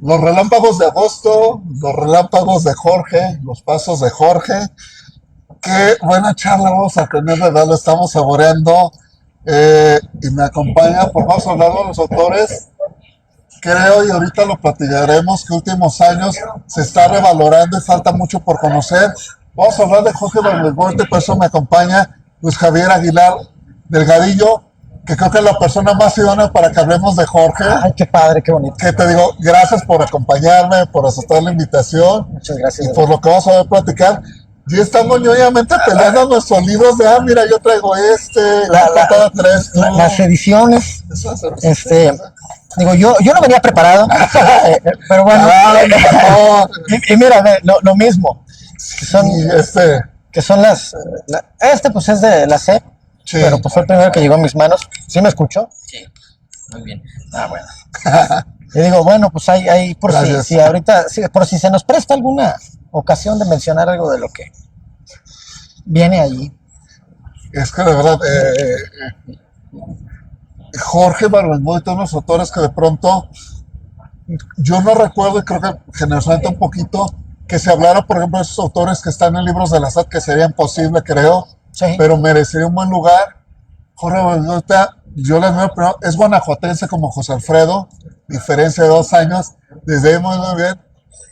Los relámpagos de agosto, los relámpagos de Jorge, los pasos de Jorge. Qué buena charla vamos a tener, de verdad, lo estamos saboreando. Y me acompaña, por vamos a hablar de los autores. Creo, y ahorita lo platicaremos, que últimos años se está revalorando y falta mucho por conocer. Vamos a hablar de Jorge Bergogliotti, por eso me acompaña Luis Javier Aguilar Delgadillo, que creo que es la persona más idónea para que hablemos de Jorge. Ay, qué padre, qué bonito. Que te digo, gracias por acompañarme, por aceptar la invitación Muchas gracias. y por lo que vamos a ver platicar. Y estamos ñoñamente peleando nuestros libros de, mira, yo traigo las ediciones, digo, yo no venía preparado, pero bueno, y mira, lo mismo, que son pues es de la SEP, sí. Pero pues fue el primero que llegó a mis manos. ¿Sí me escuchó? Sí, muy bien. Bueno. Y digo, bueno, pues hay por si ahorita, por si se nos presta alguna ocasión de mencionar algo de lo que viene allí. Es que de verdad, Jorge Bergogliotti, todos los autores que de pronto yo no recuerdo, y creo que generalmente un poquito, que se hablara, por ejemplo, de esos autores que están en libros de la SAT, que sería imposible, creo, sí. Pero merecería un buen lugar. Jorge Bergogliotti, yo les veo primero, es guanajuatense como José Alfredo, diferencia de 2 años, desde ahí muy bien.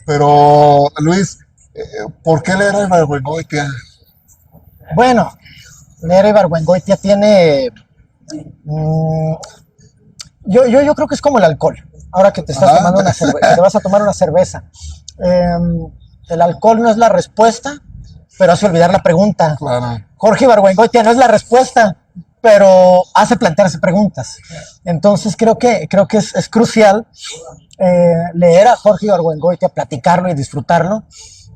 Pero, Luis, ¿por qué leer a Ibargüengoitia? Bueno, leer a Ibargüengoitia tiene... yo creo que es como el alcohol. Ahora que te estás tomando una cerveza, te vas a tomar una cerveza. El alcohol no es la respuesta, pero hace olvidar la pregunta. Claro. Jorge Ibargüengoitia no es la respuesta, pero hace plantearse preguntas. Entonces creo que es crucial leer a Jorge Ibargüengoitia, platicarlo y disfrutarlo,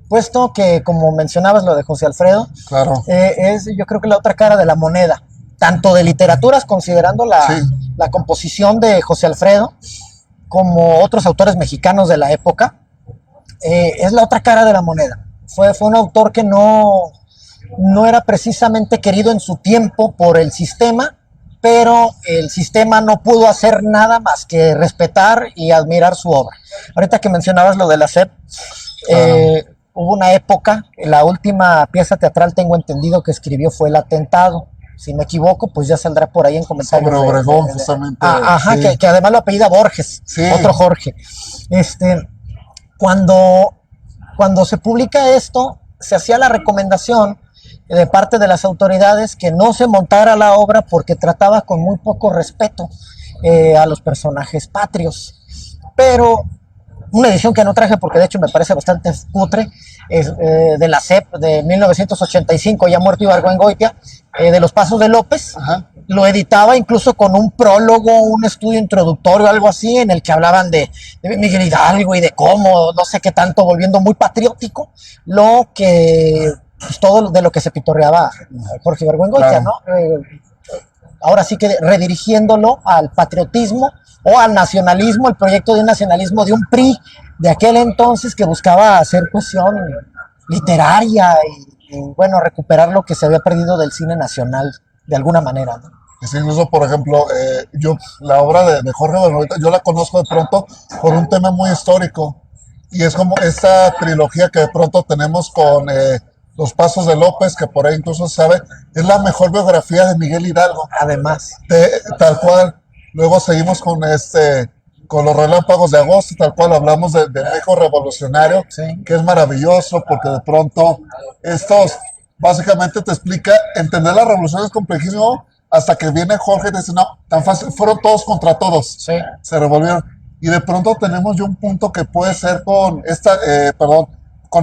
puesto que, como mencionabas lo de José Alfredo, claro. Es yo creo que la otra cara de la moneda, tanto de literaturas, considerando la composición de José Alfredo, como otros autores mexicanos de la época, es la otra cara de la moneda. Fue un autor que no era precisamente querido en su tiempo por el sistema, pero el sistema no pudo hacer nada más que respetar y admirar su obra. Ahorita que mencionabas lo de la SEP, hubo una época, la última pieza teatral, tengo entendido, que escribió fue El Atentado. Si me equivoco, pues ya saldrá por ahí en comentarios. Sobre Obregón, justamente. Ajá, sí. que además lo apellida Borges, sí. Otro Jorge. Cuando se publica esto, se hacía la recomendación de parte de las autoridades que no se montara la obra porque trataba con muy poco respeto a los personajes patrios. Pero una edición que no traje porque de hecho me parece bastante cutre, es de la SEP de 1985, ya muerto Ibargüengoitia, de Los Pasos de López. Ajá. Lo editaba incluso con un prólogo, un estudio introductorio, algo así, en el que hablaban de Miguel Hidalgo y de cómo, no sé qué tanto, volviendo muy patriótico, pues todo de lo que se pitorreaba Jorge Ibargüengoitia, claro. ¿No? Ahora sí que redirigiéndolo al patriotismo o al nacionalismo, el proyecto de un nacionalismo de un PRI de aquel entonces que buscaba hacer cuestión literaria y bueno, recuperar lo que se había perdido del cine nacional de alguna manera, ¿no? Sí, incluso, por ejemplo, yo la obra de Jorge Bergogliotti, yo la conozco de pronto por un tema muy histórico, y es como esta trilogía que de pronto tenemos con Los Pasos de López, que por ahí incluso se sabe, es la mejor biografía de Miguel Hidalgo. Además. Tal cual. Luego seguimos con Los Relámpagos de Agosto, tal cual hablamos de México revolucionario, sí. Que es maravilloso porque de pronto básicamente te explica, entender la revolución es complejísimo, hasta que viene Jorge y dice, no, tan fácil, fueron todos contra todos, sí. Se revolvieron. Y de pronto tenemos ya un punto que puede ser con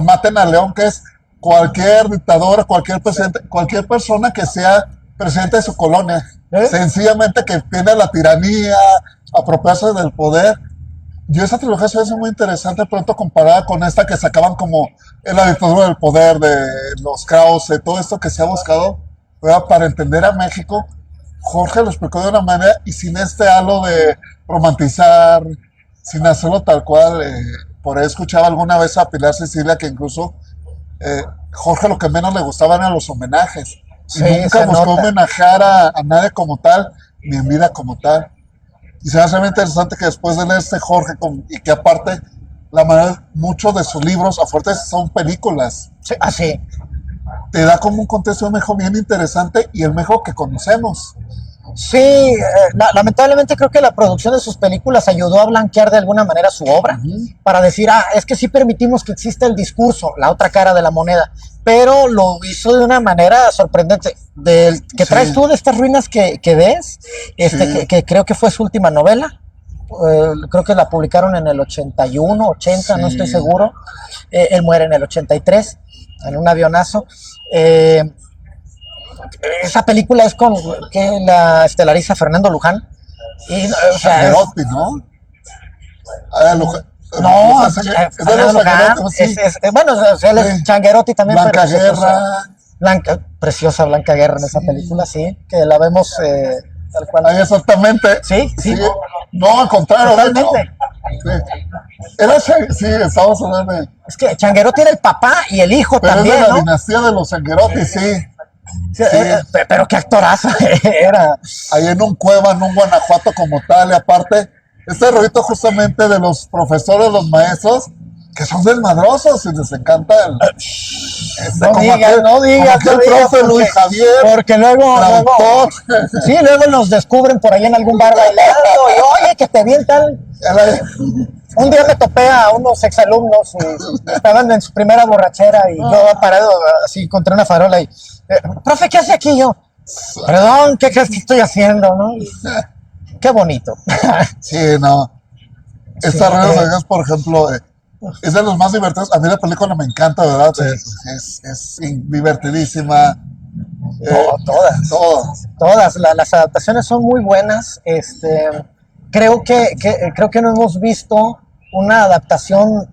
Maten a León, que es cualquier dictador, cualquier presidente, cualquier persona que sea presidente de su colonia, sencillamente que tiene la tiranía, apropiarse del poder. Yo esa trilogía se me hace muy interesante, pronto comparada con esta que sacaban como en la dictadura del poder de los Krause, todo esto que se ha buscado, ¿verdad? Para entender a México. Jorge lo explicó de una manera y sin este halo de romantizar, sin hacerlo tal cual. Por ahí escuchaba alguna vez a Pilar Cecilia que incluso Jorge lo que menos le gustaban eran los homenajes. Sí, y nunca buscó homenajear a nadie como tal, ni en vida como tal. Y se me hace muy interesante que después de leer Jorge, y que aparte, la manera, muchos de sus libros, a fuertes son películas. Sí, así. Te da como un contexto de México bien interesante y el México que conocemos. Sí, lamentablemente creo que la producción de sus películas ayudó a blanquear de alguna manera su obra, para decir, es que sí permitimos que exista el discurso, la otra cara de la moneda, pero lo hizo de una manera sorprendente. Que traes tú de estas ruinas que ves, que creo que fue su última novela, creo que la publicaron en el 81, 80, no estoy seguro, él muere en el 83, en un avionazo. Esa película es con que la estelariza Fernando Luján. Y, o sea, Changuerotti, ¿no? No, es de Fernando los Luján, Changuerotti, bueno, él es Changuerotti también. Blanca Guerra. Preciosa Blanca Guerra en esa película, sí, que la vemos tal cual. Ahí exactamente. Sí. No, al contrario. Totalmente. Sí, estamos hablando de... Es que Changuerotti era el papá y el hijo pero también, es de la ¿no? dinastía de los Changuerotti, sí. Sí. Pero qué actorazo era. Ahí en un cueva, en un Guanajuato como tal, y aparte, este rolito justamente de los profesores, los maestros, que son desmadrosos y les encanta el... No digas, profe Luis Javier. Porque luego nos descubren por ahí en algún bar bailando, y oye, que te vi en tal... Un día me topé a unos exalumnos y estaban en su primera borrachera y yo parado así contra una farola y, profe, ¿qué hace aquí? Yo, perdón, ¿qué crees que estoy haciendo? ¿No? Qué bonito. Sí, no. Esta Redes, por ejemplo, es de los más divertidos. A mí la película me encanta, ¿verdad? Sí. Es divertidísima. Todas. Las adaptaciones son muy buenas. Creo que no hemos visto una adaptación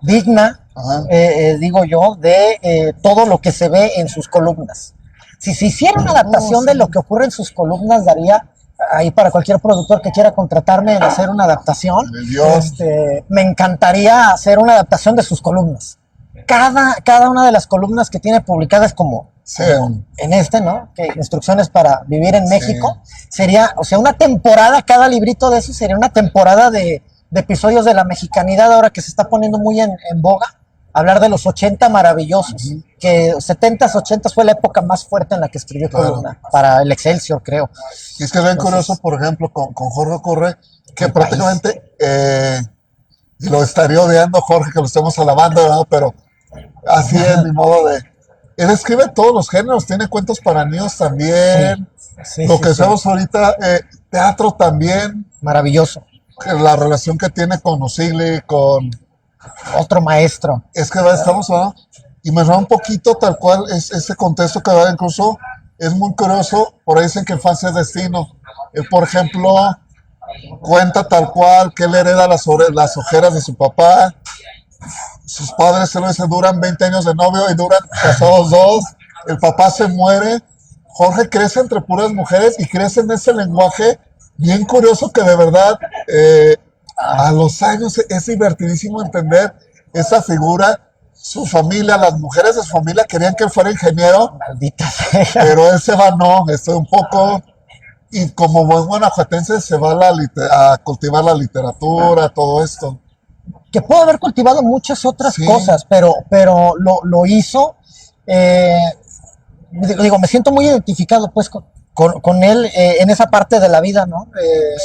digna, digo yo, de todo lo que se ve en sus columnas. Si se hiciera una adaptación de lo que ocurre en sus columnas, daría ahí para cualquier productor que quiera contratarme en hacer una adaptación. Me encantaría hacer una adaptación de sus columnas. Cada una de las columnas que tiene publicadas como en ¿no? Que Instrucciones para Vivir en México, sería, o sea, una temporada, cada librito de eso sería una temporada de episodios de la mexicanidad, ahora que se está poniendo muy en boga, hablar de los 80 maravillosos, que 70s, 80s fue la época más fuerte en la que escribió columna, para el Excelsior, creo. Y es que es bien curioso, por ejemplo, con Jorge Corre, que prácticamente, y lo estaría odiando Jorge, que lo estemos alabando, ¿no? Pero así es mi modo de... Él escribe todos los géneros, tiene cuentos para niños también, lo que hacemos ahorita, teatro también. Maravilloso. La relación que tiene con Usigli, con... Otro maestro. Es que estamos hablando, y me da un poquito tal cual, ese contexto que va incluso, es muy curioso, por ahí dicen que infancia es destino. Él, por ejemplo, cuenta tal cual que él hereda las ojeras de su papá. Sus padres se duran 20 años de novio y duran casados 2. El papá se muere. Jorge crece entre puras mujeres y crece en ese lenguaje bien curioso que de verdad a los años es divertidísimo entender esa figura. Su familia, las mujeres de su familia querían que él fuera ingeniero. Maldita sea. Pero él se va, no, un poco... Y como buen guanajuatense se va a cultivar la literatura, todo esto. Que pudo haber cultivado muchas otras cosas, pero lo hizo. Digo, me siento muy identificado pues con él en esa parte de la vida, ¿no?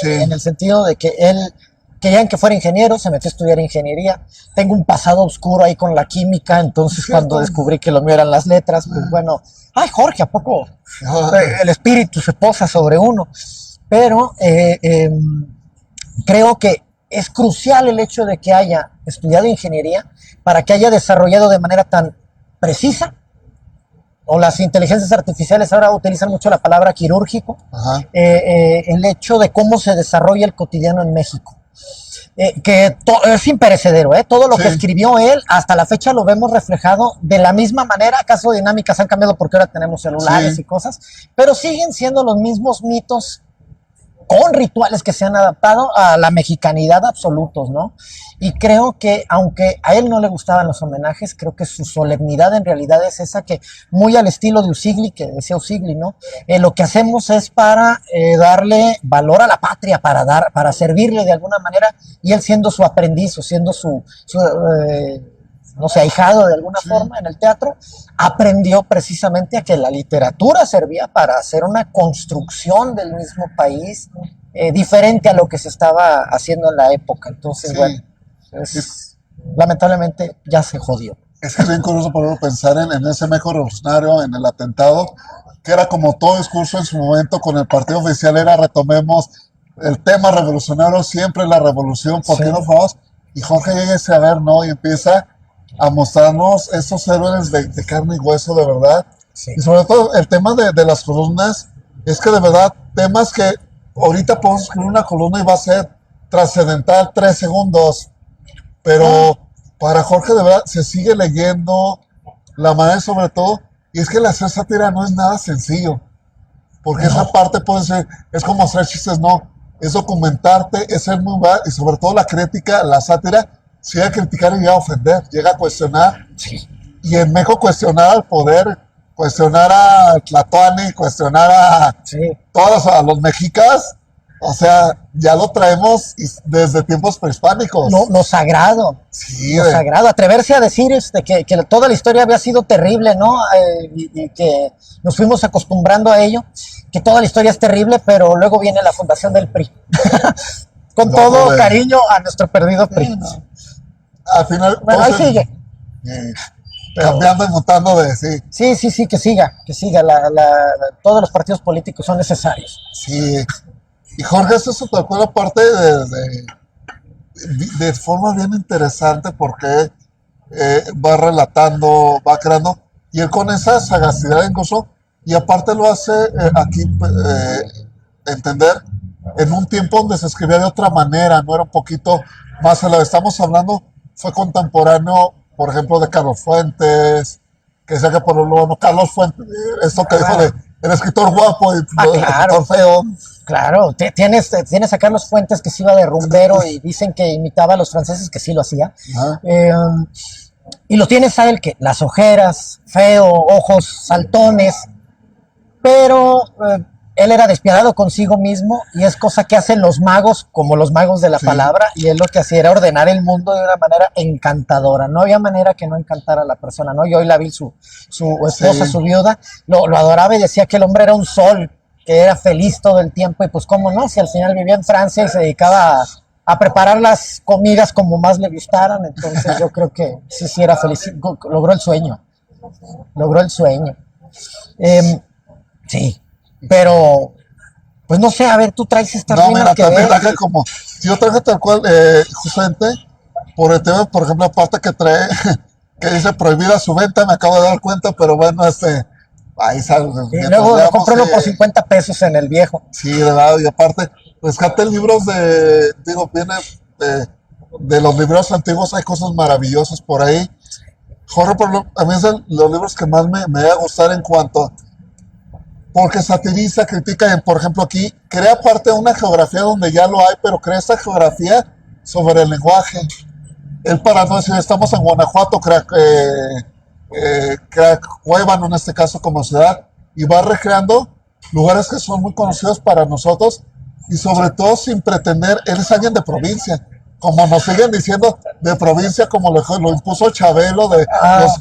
En el sentido de que él querían que fuera ingeniero, se metió a estudiar ingeniería. Tengo un pasado oscuro ahí con la química, entonces cuando descubrí que lo mío eran las letras, pues bueno, ay Jorge, ¿a poco el espíritu se posa sobre uno? Pero creo que es crucial el hecho de que haya estudiado ingeniería para que haya desarrollado de manera tan precisa, o las inteligencias artificiales ahora utilizan mucho la palabra quirúrgico, el hecho de cómo se desarrolla el cotidiano en México. Que es imperecedero, todo lo que escribió él, hasta la fecha lo vemos reflejado de la misma manera. Acaso dinámicas han cambiado porque ahora tenemos celulares y cosas, pero siguen siendo los mismos mitos con rituales que se han adaptado a la mexicanidad absolutos, ¿no? Y creo que, aunque a él no le gustaban los homenajes, creo que su solemnidad en realidad es esa que, muy al estilo de Usigli, que decía Usigli, ¿no? Lo que hacemos es para darle valor a la patria, para servirle de alguna manera, y él siendo su aprendiz o siendo su no sé, ahijado de alguna forma en el teatro, aprendió precisamente a que la literatura servía para hacer una construcción del mismo país diferente a lo que se estaba haciendo en la época. Entonces, bueno, lamentablemente ya se jodió. Es que es bien curioso poder pensar en ese México revolucionario, en el atentado, que era como todo discurso en su momento con el partido oficial, era retomemos el tema revolucionario, siempre la revolución, ¿por qué no fuimos? Y Jorge llega ese a ver, ¿no? Y empieza a mostrarnos esos héroes de carne y hueso, de verdad. Sí. Y sobre todo el tema de las columnas, es que de verdad, temas que ahorita podemos escribir una columna y va a ser trascendental 3 segundos, pero para Jorge de verdad se sigue leyendo la manera sobre todo, y es que la hacer sátira no es nada sencillo, porque esa parte puede ser, es como hacer chistes, no, es documentarte, es ser muy mal, y sobre todo la crítica, la sátira, si llega a criticar y llega a ofender, llega a cuestionar. Sí. Y en México cuestionar al poder, cuestionar a Tlatoani, cuestionar a todos a los mexicas, o sea, ya lo traemos desde tiempos prehispánicos. Lo sagrado. Sí. Lo sagrado. Atreverse a decir que toda la historia había sido terrible, ¿no? Y que nos fuimos acostumbrando a ello, que toda la historia es terrible, pero luego viene la fundación del PRI. Con todo cariño a nuestro perdido PRI. No. Al final, bueno, ahí sigue. Cambiando y mutando de sí. Sí, que siga. Todos los partidos políticos son necesarios. Sí. Y Jorge, eso se tocó la parte de forma bien interesante porque va relatando, va creando, y él con esa sagacidad incluso, y aparte lo hace aquí entender en un tiempo donde se escribía de otra manera, no era un poquito más a lo que estamos hablando. Fue contemporáneo, por ejemplo, de Carlos Fuentes, que decía que por lo bueno, Carlos Fuentes, esto que dijo de el escritor guapo y el escritor feo. Claro, tienes a Carlos Fuentes que se iba de rumbero y dicen que imitaba a los franceses, que sí lo hacía. Y lo tienes a él que las ojeras, feo, ojos saltones, pero él era despiadado consigo mismo, y es cosa que hacen los magos, como los magos de la palabra, y él lo que hacía era ordenar el mundo de una manera encantadora. No había manera que no encantara a la persona, ¿no? Yo hoy la vi, su esposa, su viuda, lo adoraba y decía que el hombre era un sol, que era feliz todo el tiempo, y pues cómo no, si al final vivía en Francia y se dedicaba a preparar las comidas como más le gustaran. Entonces yo creo que sí era feliz, logró el sueño. Sí. Pero, pues no sé, a ver, tú traes estas rimas que también traje como, yo traje tal cual, justamente, por el tema, por ejemplo, aparte que trae, que dice prohibida su venta, me acabo de dar cuenta, pero bueno, ahí sale. Y luego lo compré uno por 50 pesos en el viejo. Sí, de verdad, y aparte, rescaté libros viene de los libros antiguos, hay cosas maravillosas por ahí. Jorge, a mí es los libros que más me va a gustar en cuanto porque satiriza, critica, por ejemplo aquí, crea parte de una geografía donde ya lo hay, pero crea esta geografía sobre el lenguaje. Él, para no decir, estamos en Guanajuato, crea Cuevano en este caso como ciudad, y va recreando lugares que son muy conocidos para nosotros, y sobre todo sin pretender, él es alguien de provincia, como nos siguen diciendo, de provincia, como lo impuso Chabelo,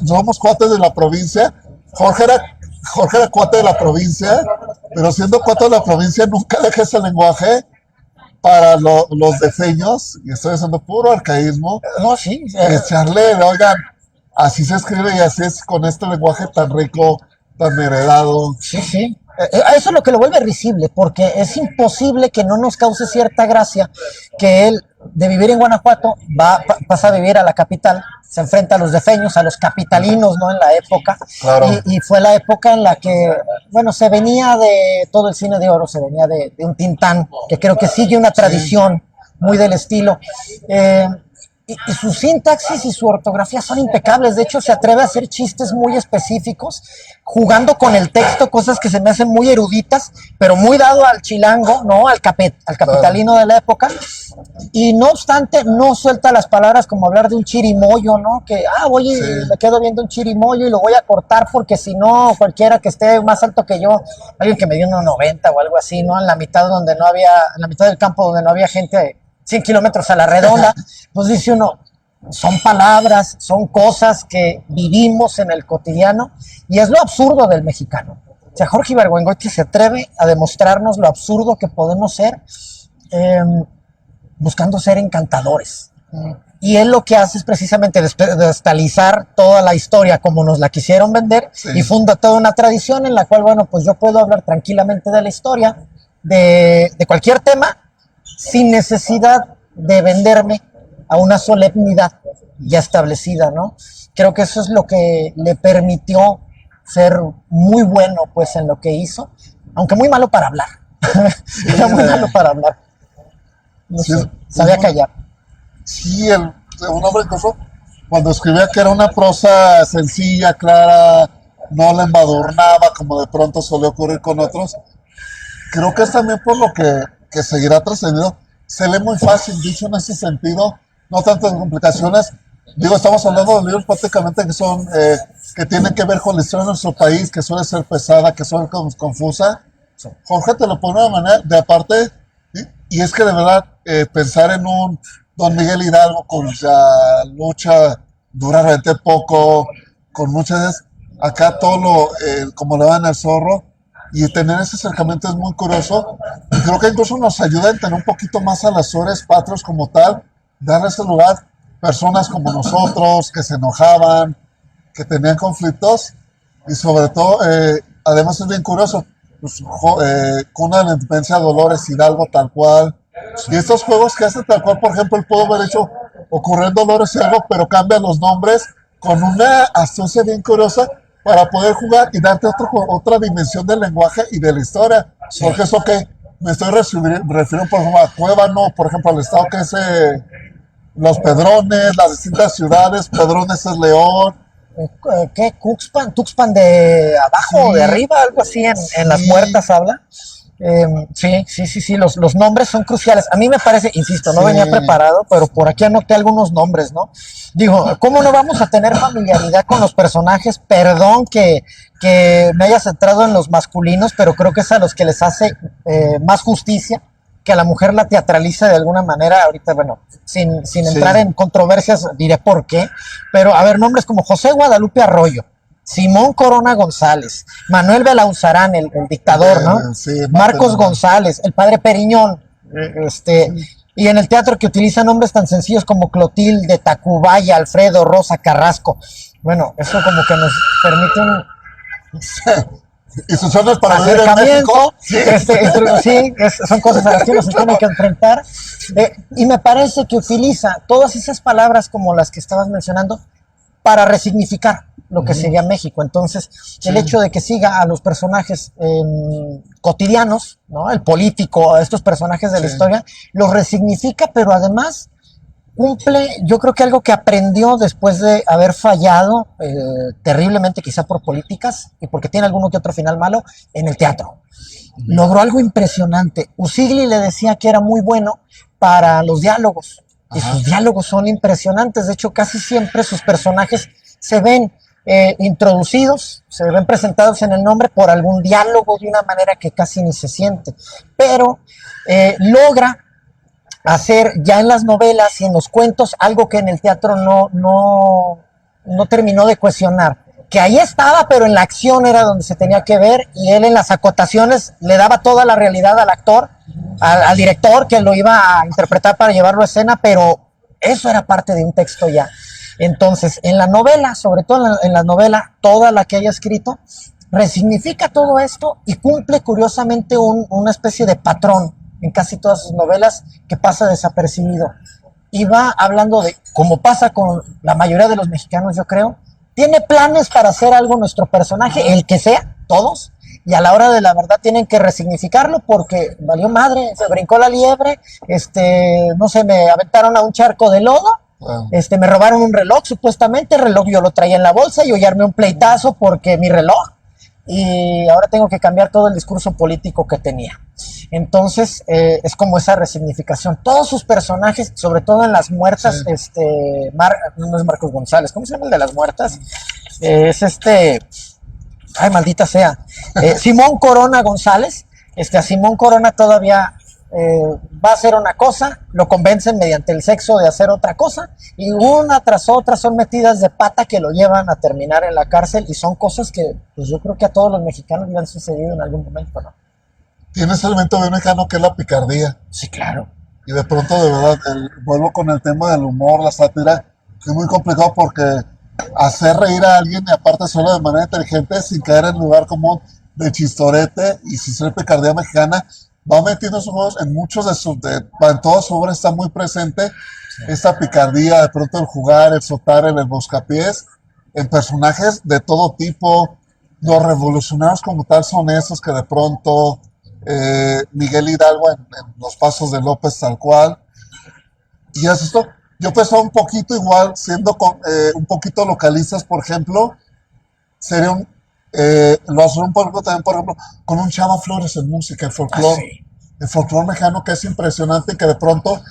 somos cuates de la provincia. Jorge era cuate de la provincia, pero siendo cuate de la provincia nunca deja ese lenguaje para los defeños, y estoy haciendo puro arcaísmo. No, sí. Echarle, oigan, así se escribe y así es con este lenguaje tan rico, tan heredado. Sí. Eso es lo que lo vuelve risible, porque es imposible que no nos cause cierta gracia que él, de vivir en Guanajuato, pasa a vivir a la capital, se enfrenta a los defeños, a los capitalinos, ¿no? En la época. Claro. Y fue la época en la que, bueno, se venía de todo el cine de oro, se venía de un Tintán, que creo que sigue una tradición muy del estilo. y su sintaxis y su ortografía son impecables. De hecho, se atreve a hacer chistes muy específicos, jugando con el texto, cosas que se me hacen muy eruditas, pero muy dado al chilango, ¿no? Al capitalino de la época. Y no obstante, no suelta las palabras como hablar de un chirimoyo, ¿no? Que, voy y me quedo viendo un chirimoyo y lo voy a cortar porque si no, cualquiera que esté más alto que yo, alguien que me dio 1.90 o algo así, ¿no? En la mitad del campo donde no había gente 100 kilómetros a la redonda, pues dice uno, son palabras, son cosas que vivimos en el cotidiano y es lo absurdo del mexicano. O sea, Jorge Ibargüengoitia se atreve a demostrarnos lo absurdo que podemos ser buscando ser encantadores. Y él lo que hace es precisamente destalizar toda la historia como nos la quisieron vender y funda toda una tradición en la cual, bueno, pues yo puedo hablar tranquilamente de la historia, de cualquier tema, sin necesidad de venderme a una solemnidad ya establecida, ¿no? Creo que eso es lo que le permitió ser muy bueno, pues, en lo que hizo, aunque muy malo para hablar. Era muy malo para hablar. No sé, sabía callar. Sí, un hombre incluso, cuando escribía que era una prosa sencilla, clara, no la embadurnaba como de pronto suele ocurrir con otros. Creo que es también por lo que seguirá trascendiendo. Se lee muy fácil, dicho en ese sentido, no tantas complicaciones. Digo, estamos hablando de libros prácticamente que son, que tienen que ver con la historia de nuestro país, que suele ser pesada, que suele ser confusa. Jorge te lo pone de manera, de aparte, y es que de verdad, pensar en un Don Miguel Hidalgo con la lucha dura realmente poco, con muchas, acá todo como le va en el zorro, y tener ese acercamiento es muy curioso. Y creo que incluso nos ayuda a entender un poquito más a las Ores Patrios como tal, darle ese lugar, personas como nosotros, que se enojaban, que tenían conflictos, y sobre todo, además es bien curioso, pues, cuna de la independencia de Dolores Hidalgo tal cual, y estos juegos que hacen tal cual, por ejemplo, él pudo haber hecho ocurrir Dolores Hidalgo, pero cambia los nombres con una astucia bien curiosa, para poder jugar y darte otra dimensión del lenguaje y de la historia. Porque eso que me estoy refiriendo, por ejemplo, a Cuébano, por ejemplo, al estado que es los Pedrones, las distintas ciudades. Pedrones es León. ¿Qué? Tuxpan de abajo o de arriba, algo así, en las muertas habla. Sí, los nombres son cruciales. A mí me parece, insisto, no venía preparado, pero por aquí anoté algunos nombres, ¿no? Digo, ¿cómo no vamos a tener familiaridad con los personajes? Perdón que me haya centrado en los masculinos, pero creo que es a los que les hace más justicia, que a la mujer la teatraliza de alguna manera. Ahorita, bueno, sin entrar en controversias, diré por qué, pero a ver, nombres como José Guadalupe Arroyo, Simón Corona González, Manuel Belauzarán, el dictador, ¿no? Sí, Marcos González, el padre Periñón, y en el teatro que utiliza nombres tan sencillos como Clotilde, Tacubaya, Alfredo, Rosa, Carrasco. Bueno, eso como que nos permite un y sus zonas para vivir en México. Son cosas a las que uno se tiene que enfrentar. Y me parece que utiliza todas esas palabras como las que estabas mencionando para resignificar lo que sería México. Entonces, el hecho de que siga a los personajes cotidianos, ¿no? El político, a estos personajes de la historia, los resignifica, pero además cumple, yo creo que algo que aprendió después de haber fallado terriblemente, quizá por políticas y porque tiene alguno que otro final malo, en el teatro. Logró algo impresionante. Usigli le decía que era muy bueno para los diálogos. Y sus diálogos son impresionantes. De hecho, casi siempre sus personajes se ven introducidos, se ven presentados en el nombre por algún diálogo de una manera que casi ni se siente. Pero logra hacer ya en las novelas y en los cuentos algo que en el teatro no terminó de cohesionar. Que ahí estaba, pero en la acción era donde se tenía que ver, y él en las acotaciones le daba toda la realidad al actor, al director que lo iba a interpretar para llevarlo a escena, pero eso era parte de un texto ya. Entonces, en la novela, sobre todo en la novela, toda la que haya escrito, resignifica todo esto y cumple curiosamente una especie de patrón en casi todas sus novelas que pasa desapercibido. Y va hablando de, como pasa con la mayoría de los mexicanos, yo creo, tiene planes para hacer algo nuestro personaje, el que sea, todos, y a la hora de la verdad tienen que resignificarlo porque valió madre, se brincó la liebre, no sé, me aventaron a un charco de lodo Me robaron un reloj, supuestamente, el reloj yo lo traía en la bolsa y hoy armé un pleitazo porque mi reloj, y ahora tengo que cambiar todo el discurso político que tenía. Entonces, es como esa resignificación. Todos sus personajes, sobre todo en Las Muertas, no es Marcos González, ¿cómo se llama el de Las Muertas? Ay, maldita sea. Simón Corona González. A Simón Corona todavía va a hacer una cosa, lo convencen mediante el sexo de hacer otra cosa, y una tras otra son metidas de pata que lo llevan a terminar en la cárcel, y son cosas que pues yo creo que a todos los mexicanos le han sucedido en algún momento, ¿no? Tiene ese elemento bien mexicano que es la picardía. Sí, claro. Y de pronto, de verdad, vuelvo con el tema del humor, la sátira, que es muy complicado porque hacer reír a alguien, y aparte hacerlo de manera inteligente, sin caer en el lugar común de chistorete y sin ser picardía mexicana, va metiendo sus juegos en muchos en toda su obra está muy presente esta picardía, de pronto el jugar, el soltar, el buscapiés, en personajes de todo tipo. Los revolucionarios como tal son esos que de pronto, Miguel Hidalgo en Los Pasos de López tal cual. Y es esto, yo pensaba un poquito igual, siendo un poquito localistas, por ejemplo, sería lo hace un poco también, por ejemplo, con un Chava Flores en música, el folclore. El folclore mexicano que es impresionante y que de pronto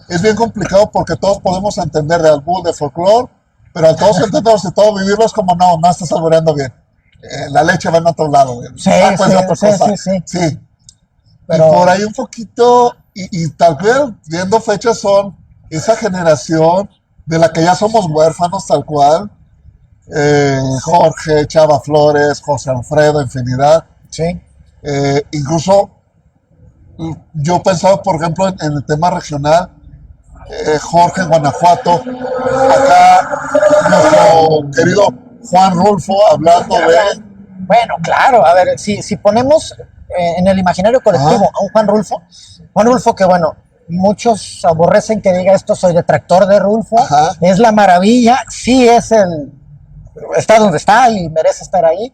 es bien complicado porque todos podemos entender de albur, de folclore, pero al todos entenderlos y todos vivirlos como no estás saboreando bien. La leche va en otro lado. Sí. Pero... Y por ahí un poquito, y tal vez viendo fechas son esa generación de la que ya somos huérfanos tal cual. Jorge, Chava Flores, José Alfredo, infinidad. Sí. Incluso yo pensaba, por ejemplo, en el tema regional, Jorge en Guanajuato, acá nuestro querido Juan Rulfo hablando de... Bueno, claro, a ver, si ponemos en el imaginario colectivo a un Juan Rulfo que bueno, muchos aborrecen que diga esto, soy detractor de Rulfo, es la maravilla, sí está donde está y merece estar ahí,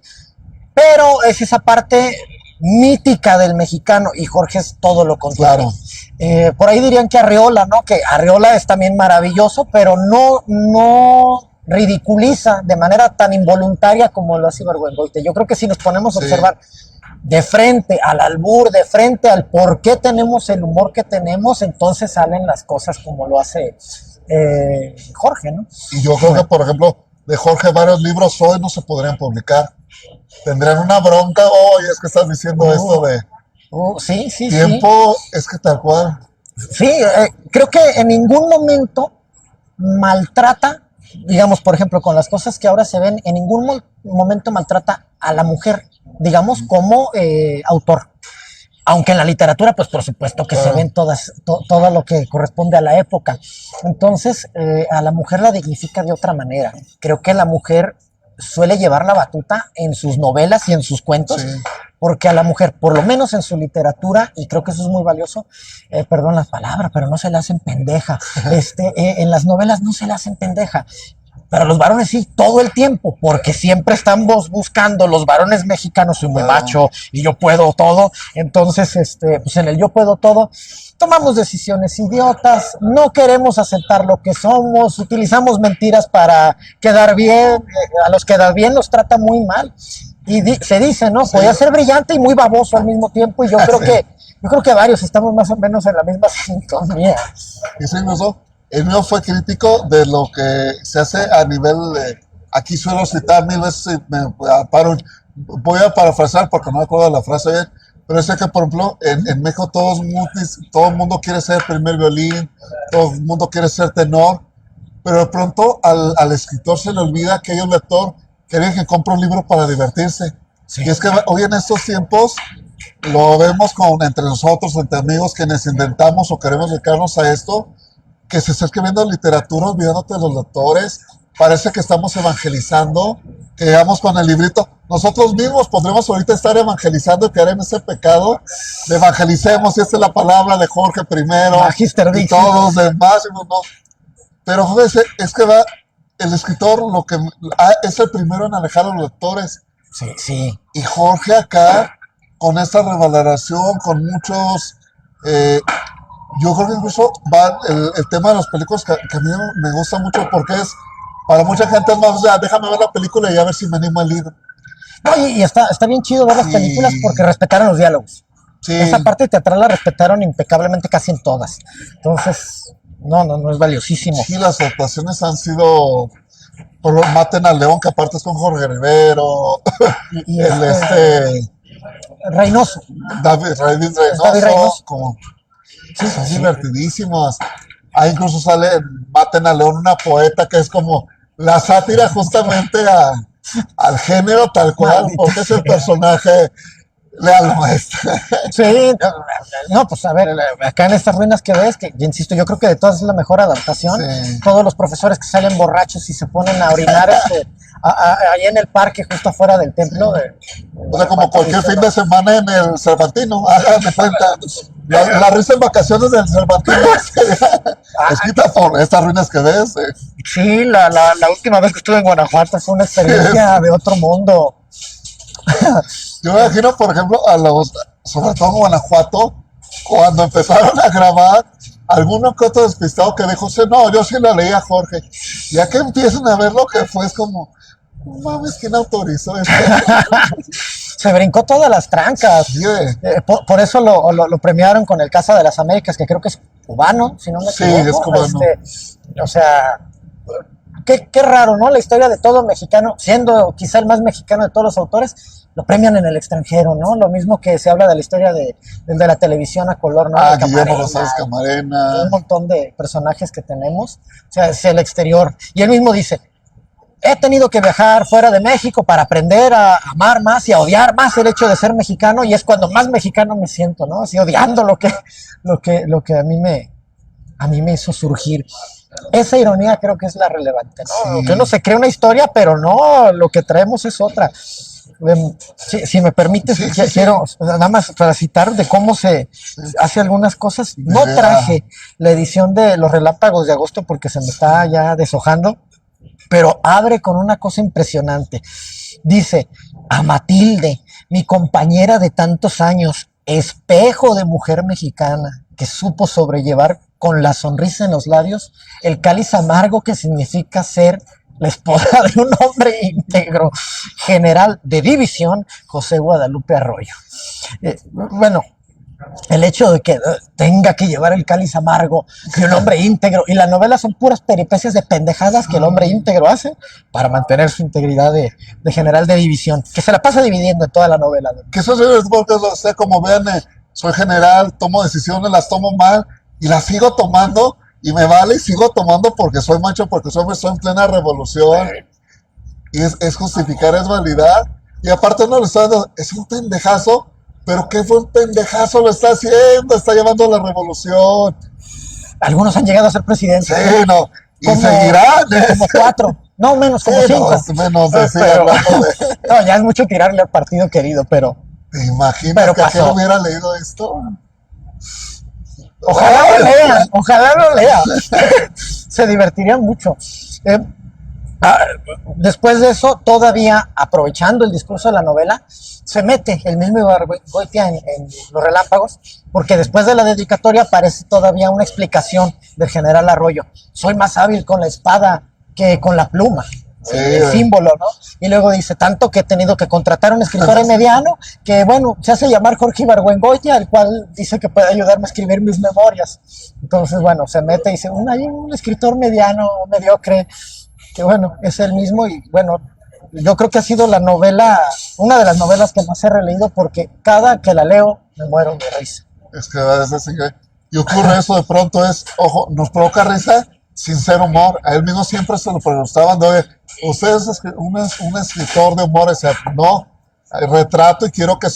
pero es esa parte mítica del mexicano, y Jorge es todo lo contrario. Claro. Por ahí dirían que Arreola, ¿no? Que Arreola es también maravilloso, pero no ridiculiza de manera tan involuntaria como lo hace Ibargüengoitia. Yo creo que si nos ponemos a observar de frente al albur, de frente al por qué tenemos el humor que tenemos, entonces salen las cosas como lo hace Jorge, ¿no? Y yo creo que, por ejemplo, de Jorge varios libros hoy no se podrían publicar. Tendrían una bronca, es que estás diciendo esto de sí, tiempo, es que tal cual. Sí, creo que en ningún momento maltrata, digamos, por ejemplo, con las cosas que ahora se ven, en ningún momento maltrata a la mujer, digamos, como autor. Aunque en la literatura, pues por supuesto que se ven todo lo que corresponde a la época. Entonces, a la mujer la dignifica de otra manera. Creo que la mujer suele llevar la batuta en sus novelas y en sus cuentos, porque a la mujer, por lo menos en su literatura, y creo que eso es muy valioso, perdón las palabras, pero no se la hacen pendeja. En las novelas no se la hacen pendeja. Pero los varones sí, todo el tiempo, porque siempre estamos buscando, los varones mexicanos, soy muy macho y yo puedo todo. Entonces, pues en el yo puedo todo, tomamos decisiones idiotas, no queremos aceptar lo que somos, utilizamos mentiras para quedar bien, a los quedar bien los trata muy mal. Y se dice, ¿no? Podía ser brillante y muy baboso al mismo tiempo, y yo creo que varios estamos más o menos en la misma sintonía. ¿Y sí, no? El mío fue crítico de lo que se hace a nivel, aquí suelo citar mil veces, voy a parafrasear porque no me acuerdo de la frase bien, pero es que, por ejemplo, en México todo el mundo quiere ser primer violín, todo el mundo quiere ser tenor, pero de pronto al escritor se le olvida que hay un lector que alguien que compra un libro para divertirse. Sí. Y es que hoy en estos tiempos lo vemos entre nosotros, entre amigos, quienes intentamos o queremos dedicarnos a esto, que se está escribiendo literatura olvidándote de los lectores. Parece que estamos evangelizando, que llegamos con el librito. Nosotros mismos podremos ahorita estar evangelizando y caer en ese pecado de evangelicemos, y esta es la palabra de Jorge primero, y todos los demás. No. Pero es que el escritor es el primero en alejar a los lectores. Sí. Y Jorge acá, con esta revaloración, con muchos... yo creo que incluso va el tema de las películas que a mí me gusta mucho porque es, para mucha gente es más, ya, déjame ver la película y a ver si me animo al libro. No, y está bien chido ver las películas porque respetaron los diálogos. Sí, Esa parte teatral la respetaron impecablemente casi en todas. Entonces, no es valiosísimo. sí, las actuaciones han sido, por lo Maten al León, que aparte es con Jorge Rivero, Y el Reynoso. David David Reynoso, Reynoso. como, son divertidísimas. Ahí incluso sale en Maten al León una poeta que es como la sátira justamente al género tal cual, Maldita porque es el sea. personaje, léalo Sí, no, pues a ver, acá en estas ruinas que ves, que yo insisto, yo creo que de todas es la mejor adaptación. Sí. Todos los profesores que salen borrachos y se ponen a orinar ahí en el parque, justo afuera del templo. O sea, como cualquier fin de semana en el Cervantino, hagan de cuenta. La risa en vacaciones del Cervantino escrita por estas ruinas que ves. Sí, la última vez que estuve en Guanajuato fue una experiencia de otro mundo. Yo me imagino, por ejemplo, sobre todo en Guanajuato, cuando empezaron a grabar, alguno que otro despistado que dijo, sí, no, yo sí la leí a Jorge. Ya que empiezan a ver lo que fue, es como, no mames, ¿quién autorizó esto? Se brincó todas las trancas. Sí, Por eso lo premiaron con el Casa de las Américas, que creo que es cubano, si no me sí, equivoco. es cubano. O sea, qué raro, ¿no? La historia de todo mexicano, siendo quizá el más mexicano de todos los autores, lo premian en el extranjero, ¿no? Lo mismo que se habla de la historia de la televisión a color, ¿no? De Guillermo Camarena, Rosales Camarena. un montón de personajes que tenemos, o sea, es el exterior. Y él mismo dice, he tenido que viajar fuera de México para aprender a amar más y a odiar más el hecho de ser mexicano, y es cuando más mexicano me siento, ¿no? Así odiando lo que a mí me hizo surgir. Esa ironía creo que es la relevante, ¿no? Sí. Que uno se cree una historia, pero no, lo que traemos es otra. Si me permites, quiero nada más para citar de cómo se hace algunas cosas. No traje la edición de Los Relámpagos de Agosto porque se me está ya deshojando, pero abre con una cosa impresionante. Dice, a Matilde, mi compañera de tantos años, espejo de mujer mexicana, que supo sobrellevar con la sonrisa en los labios el cáliz amargo que significa ser la esposa de un hombre íntegro, general de división, José Guadalupe Arroyo. Bueno, el hecho de que tenga que llevar el cáliz amargo de un hombre íntegro, y la novela son puras peripecias de pendejadas que el hombre íntegro hace para mantener su integridad de general de división, que se la pasa dividiendo en toda la novela. Que eso es porque, o sea, como vean, soy general, tomo decisiones, las tomo mal y las sigo tomando y me vale y sigo tomando porque soy macho, porque estoy en plena revolución. Y es justificar, es validar. Y aparte no lo está dando, es un pendejazo, pero qué buen pendejazo lo está haciendo, está llevando la revolución. Algunos han llegado a ser presidentes. Sí, no, y seguirán. Como 4, no menos, como 5. No, es menos de, no, ya es mucho tirarle al partido querido, pero ¿te imaginas pero que aquel hubiera leído esto? Ojalá lo lea. Se divertiría mucho. Después de eso, todavía aprovechando el discurso de la novela, se mete el mismo Ibargüengoitia en Los Relámpagos, porque después de la dedicatoria aparece todavía una explicación del general Arroyo. Soy más hábil con la espada que con la pluma. Sí, el símbolo, ¿no? Y luego dice, tanto que he tenido que contratar a un escritor mediano que, bueno, se hace llamar Jorge Ibargüengoitia, el cual dice que puede ayudarme a escribir mis memorias. Entonces, bueno, se mete y dice, hay un escritor mediano, mediocre, que bueno, es el mismo. Y bueno, yo creo que ha sido la novela, una de las novelas que más he releído, porque cada que la leo me muero de risa. Es que a veces, y ocurre eso de pronto, ojo, nos provoca risa sin ser humor. A él mismo siempre se lo preguntaban de, oye, ¿usted es un escritor de humor? O sea, no, retrato y quiero que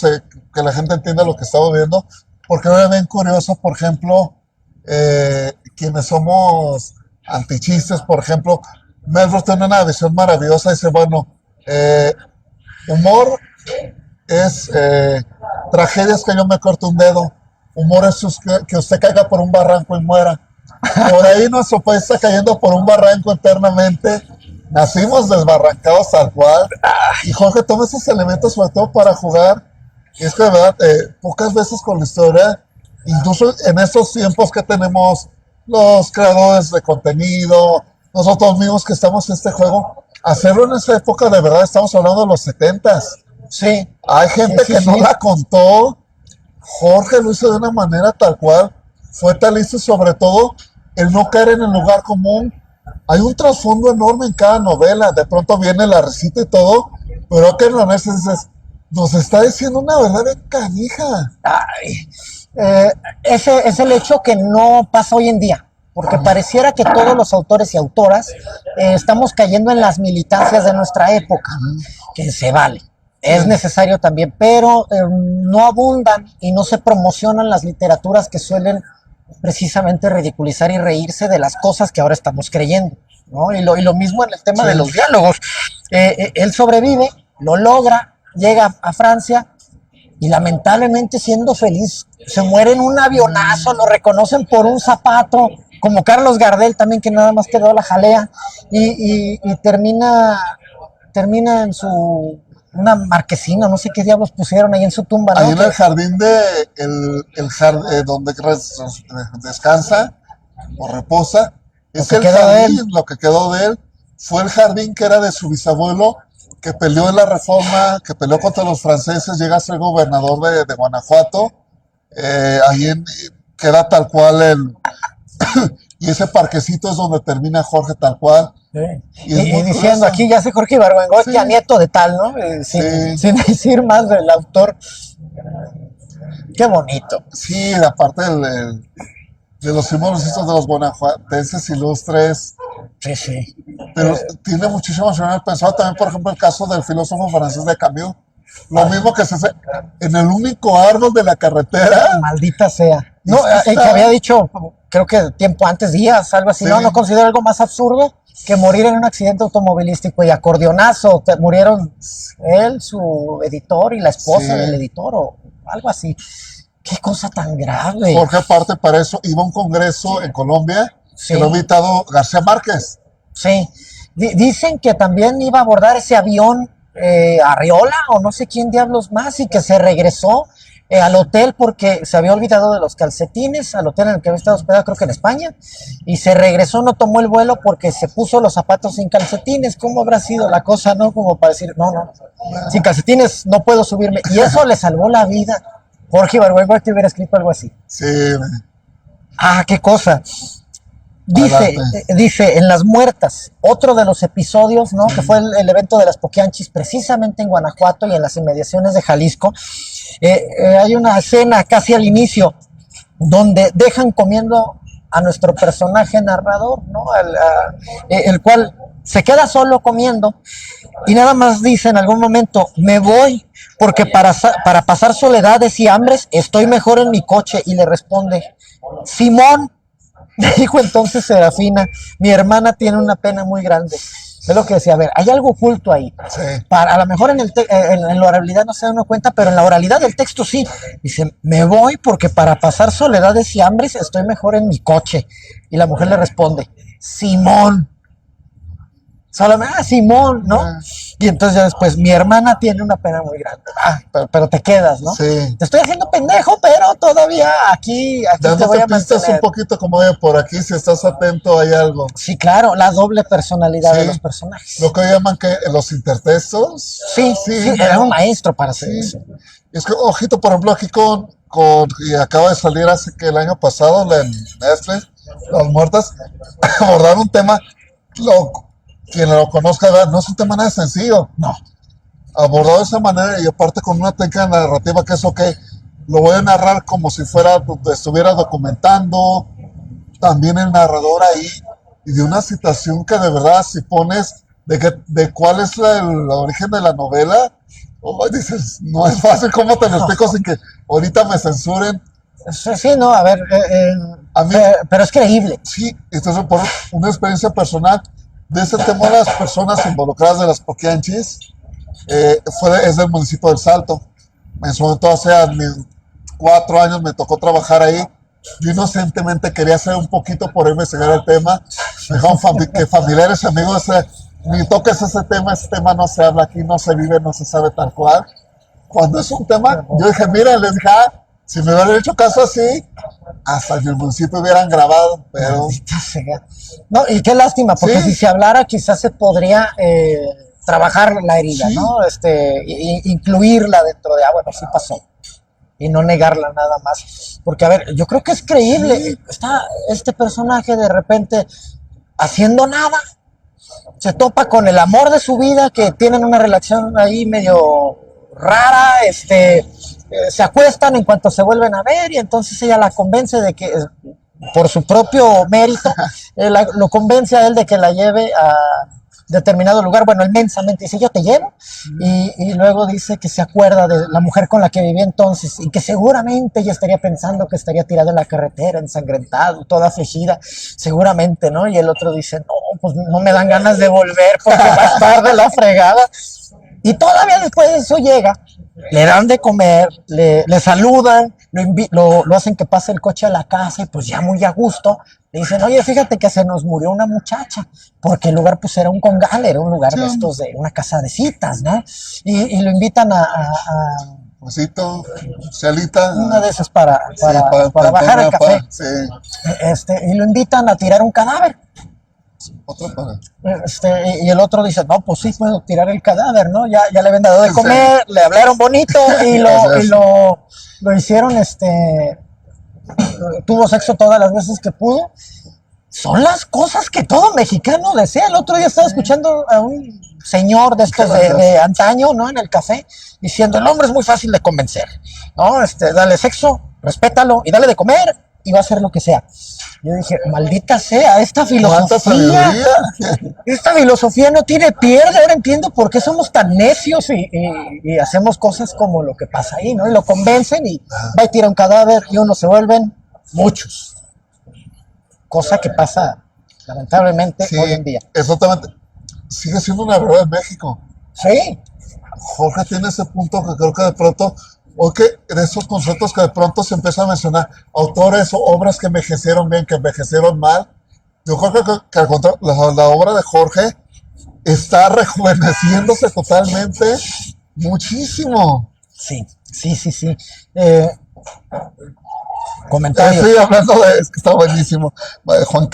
la gente entienda lo que estamos viendo, porque me ven curioso, por ejemplo, quienes somos antichistes, por ejemplo, Melrose tiene una visión maravillosa, dice, bueno, humor es tragedias que yo me corte un dedo, humor es que usted caiga por un barranco y muera. Por ahí nuestro país está cayendo por un barranco eternamente. Nacimos desbarrancados tal cual. Y Jorge toma esos elementos sobre todo para jugar. Y es que de verdad, pocas veces con la historia incluso en estos tiempos que tenemos los creadores de contenido, nosotros mismos que estamos en este juego, hacerlo en esa época, de verdad, estamos hablando de los 70s. Sí. Hay gente que no la contó. Jorge lo hizo de una manera tal cual, fue tan listo, y sobre todo el no caer en el lugar común. Hay un trasfondo enorme en cada novela, de pronto viene la risita y todo, pero que no dices, nos está diciendo una verdad bien canija. Ese es el hecho que no pasa hoy en día, porque pareciera que todos los autores y autoras estamos cayendo en las militancias de nuestra época, que se vale. Es necesario también, pero no abundan y no se promocionan las literaturas que suelen precisamente ridiculizar y reírse de las cosas que ahora estamos creyendo, ¿no? Y lo mismo en el tema de los diálogos. Él sobrevive, lo logra, llega a Francia y lamentablemente siendo feliz se muere en un avionazo, lo reconocen por un zapato, como Carlos Gardel también, que nada más quedó la jalea y termina en una marquesina, no sé qué diablos pusieron ahí en su tumba, ¿no? Ahí en el jardín donde descansa o reposa, es el jardín, lo que quedó de él, fue el jardín que era de su bisabuelo, que peleó en la Reforma, que peleó contra los franceses, llega a ser gobernador de Guanajuato, queda tal cual y ese parquecito es donde termina Jorge tal cual. Y diciendo curioso. Aquí ya sé Jorge Ibargüengoitia, nieto de tal, ¿no? Sin decir más del autor. Qué bonito. Sí, aparte de los símbolos de los guanajuatenses ilustres. Sí. Pero tiene muchísimo más pensado también, por ejemplo, el caso del filósofo francés de Camus. Lo mismo que se hace en el único árbol de la carretera. Maldita sea. No, que había dicho, creo que tiempo antes, días, algo así. No considero algo más absurdo que morir en un accidente automovilístico y acordeonazo. Murieron él, su editor y la esposa del editor o algo así. Qué cosa tan grave. Jorge, aparte, para eso iba a un congreso en Colombia que lo ha invitado García Márquez. Sí. Dicen que también iba a abordar ese avión Arriola o no sé quién diablos más y que se regresó al hotel porque se había olvidado de los calcetines, al hotel en el que había estado hospedado, creo que en España, y se regresó, no tomó el vuelo porque se puso los zapatos sin calcetines. ¿Cómo habrá sido la cosa, no? Como para decir, no, sin calcetines no puedo subirme. Y eso le salvó la vida. Jorge Ibargüengoitia hubiera escrito algo así. Sí. Qué cosa. Dice, en Las Muertas, otro de los episodios, ¿no? Que fue el evento de las Poquianchis, precisamente en Guanajuato y en las inmediaciones de Jalisco. Hay una escena casi al inicio donde dejan comiendo a nuestro personaje narrador, ¿no? El cual se queda solo comiendo y nada más dice en algún momento, me voy porque para pasar soledades y hambres estoy mejor en mi coche. Y le responde, Simón, le dijo entonces Serafina, mi hermana tiene una pena muy grande. Es lo que decía, a ver, hay algo oculto ahí. Sí. A lo mejor en la oralidad no se da uno cuenta, pero en la oralidad del texto sí. Dice, me voy porque para pasar soledades y hambres estoy mejor en mi coche. Y la mujer le responde, Simón. Solamente, Simón, ¿no? Y entonces ya después, mi hermana tiene una pena muy grande. Pero te quedas, ¿no? Sí. Te estoy haciendo pendejo, pero todavía aquí te voy a mantener. Un poquito como de por aquí, si estás atento hay algo. Sí, claro, la doble personalidad de los personajes. Lo que llaman que los intertextos. Sí, era un maestro para hacer eso. Es que, ojito, por ejemplo, aquí y acaba de salir hace que el año pasado en Netflix, Las Muertas, abordar un tema, quien lo conozca, no es un tema nada sencillo. No. Abordado de esa manera y aparte con una técnica narrativa que es lo voy a narrar como si estuviera documentando, también el narrador ahí, y de una situación que de verdad si pones de cuál es el origen de la novela, dices, no es fácil, ¿cómo te lo explico sin que ahorita me censuren? Sí, no, a ver, pero es creíble. Sí, entonces por una experiencia personal, de ese tema de las personas involucradas de las Poquianchis, es del municipio del Salto. En su momento, hace 4 años me tocó trabajar ahí. Yo inocentemente quería hacer un poquito por investigar el tema. Me dijeron que familiares y amigos, ni toques ese tema no se habla aquí, no se vive, no se sabe tal cual. Cuando es un tema, yo dije, mira, les dije, Si me hubieran hecho caso así, hasta en el municipio hubieran grabado, pero... Maldita sea. No, y qué lástima, porque Sí. si se hablara quizás se podría trabajar la herida, Sí. ¿no? Incluirla dentro de, bueno, sí pasó. Y no negarla nada más. Porque, a ver, yo creo que es creíble. Sí. Está este personaje de repente haciendo nada. Se topa con el amor de su vida, que tienen una relación ahí medio rara, se acuestan en cuanto se vuelven a ver y entonces ella la convence de que, por su propio mérito, lo convence a él de que la lleve a determinado lugar. Bueno, él mensamente dice, yo te llevo, y luego dice que se acuerda de la mujer con la que vivía entonces y que seguramente ella estaría pensando que estaría tirada en la carretera, ensangrentado, toda afligida, seguramente, ¿no? Y el otro dice, no, pues no me dan ganas de volver porque va a estar de la fregada. Y todavía después de eso llega, le dan de comer, le saludan, lo hacen que pase el coche a la casa y pues ya muy a gusto, le dicen, oye, fíjate que se nos murió una muchacha, porque el lugar pues era un congal, era un lugar de estos, de una casa de citas, ¿no? Y lo invitan a Mosito, Cialita. una de esas para bajar el café. Sí. Y lo invitan a tirar un cadáver. Otro para. Y el otro dice, no, pues sí, puedo tirar el cadáver, ¿no? Ya le habían dado de comer, le hablaron bonito y lo hicieron, tuvo sexo todas las veces que pudo. Son las cosas que todo mexicano desea. El otro día estaba escuchando a un señor de estos de antaño, ¿no? En el café, diciendo, el hombre es muy fácil de convencer, ¿no? Dale sexo, respétalo y dale de comer y va a hacer lo que sea. Yo dije, maldita sea, esta filosofía no tiene pierde. Ahora entiendo por qué somos tan necios y hacemos cosas como lo que pasa ahí, ¿no? Y lo convencen y va y tira un cadáver y uno se vuelven muchos. Cosa que pasa, lamentablemente, hoy en día. Exactamente. Sigue siendo una verdad en México. Sí. Jorge tiene ese punto que creo que de pronto, o que de esos conceptos que de pronto se empieza a mencionar, autores o obras que envejecieron bien, que envejecieron mal. Yo creo que al contrario, la obra de Jorge está rejuveneciéndose totalmente muchísimo. Sí. Comentarios. Estoy hablando es que está buenísimo. Juan